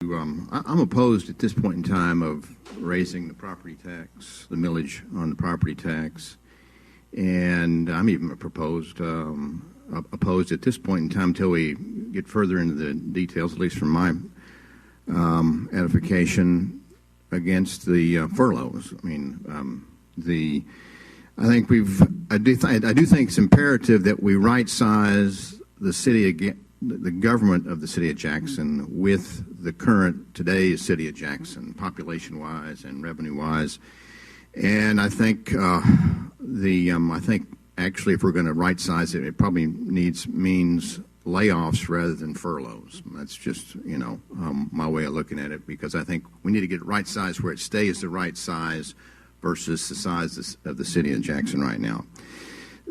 I'm opposed at this point in time of raising the property tax, the millage on the property tax, and I'm even opposed at this point in time until we get further into the details, at least from my edification, against the furloughs. I mean, I do think it's imperative that we right-size the city again, the government of the city of Jackson with the current today's city of Jackson, population-wise and revenue-wise. And I think actually if we're going to right-size it, it probably means layoffs rather than furloughs. That's just my way of looking at it, because I think we need to get it right-sized where it stays the right size versus the size of the city of Jackson right now.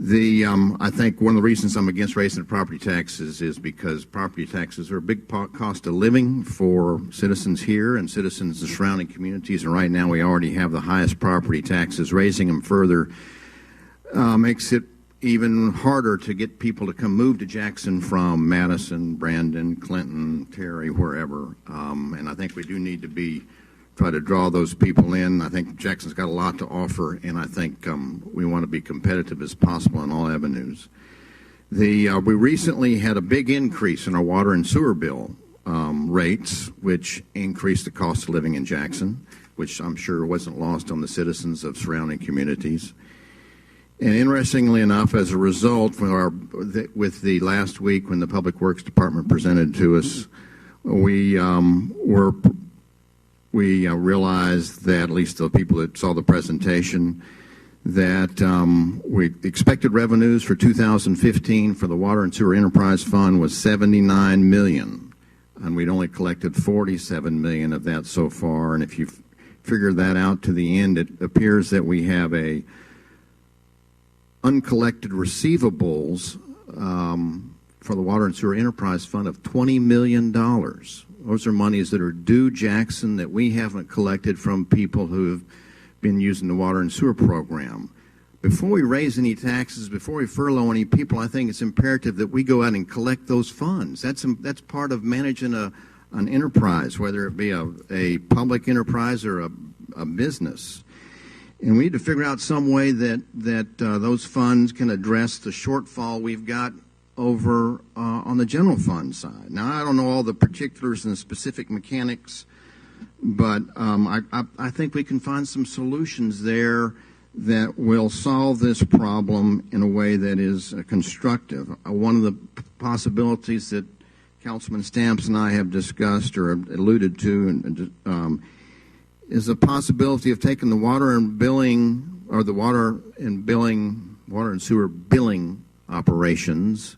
I think one of the reasons I'm against raising the property taxes is because property taxes are a big cost of living for citizens here and citizens in surrounding communities, and right now we already have the highest property taxes. Raising them further makes it even harder to get people to come move to Jackson from Madison, Brandon, Clinton, Terry, wherever, and I think we do need to try to draw those people in. I think Jackson's got a lot to offer, and I think we want to be competitive as possible in all avenues. We recently had a big increase in our water and sewer bill rates, which increased the cost of living in Jackson, which I'm sure wasn't lost on the citizens of surrounding communities. And interestingly enough, as a result, with the last week when the Public Works Department presented to us, we realized that, at least the people that saw the presentation, that we expected revenues for 2015 for the Water and Sewer Enterprise Fund was $79 million, and we'd only collected $47 million of that so far. And if you figure that out to the end, it appears that we have a uncollected receivables for the Water and Sewer Enterprise Fund of $20 million. Those are monies that are due Jackson that we haven't collected from people who have been using the water and sewer program. Before we raise any taxes, before we furlough any people, I think it's imperative that we go out and collect those funds. That's part of managing an enterprise, whether it be a public enterprise or a business. And we need to figure out some way that those funds can address the shortfall we've got over on the general fund side. Now, I don't know all the particulars and the specific mechanics, but I think we can find some solutions there that will solve this problem in a way that is constructive. One of the possibilities that Councilman Stamps and I have discussed or alluded to is the possibility of taking the water and sewer billing operations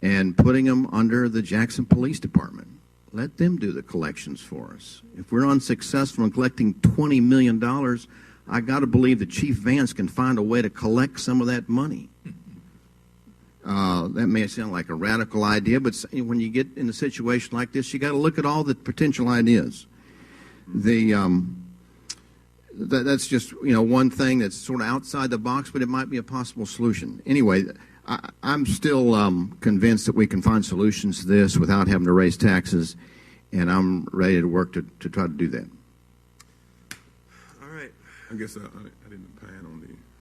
and putting them under the Jackson Police Department. Let them do the collections for us. If we're unsuccessful in collecting $20 million, I got to believe that Chief Vance can find a way to collect some of that money. That may sound like a radical idea, but when you get in a situation like this, you got to look at all the potential ideas. That's just one thing that's sort of outside the box, but it might be a possible solution. Anyway, I'm still convinced that we can find solutions to this without having to raise taxes, and I'm ready to work to try to do that. All right. I guess I didn't pan on the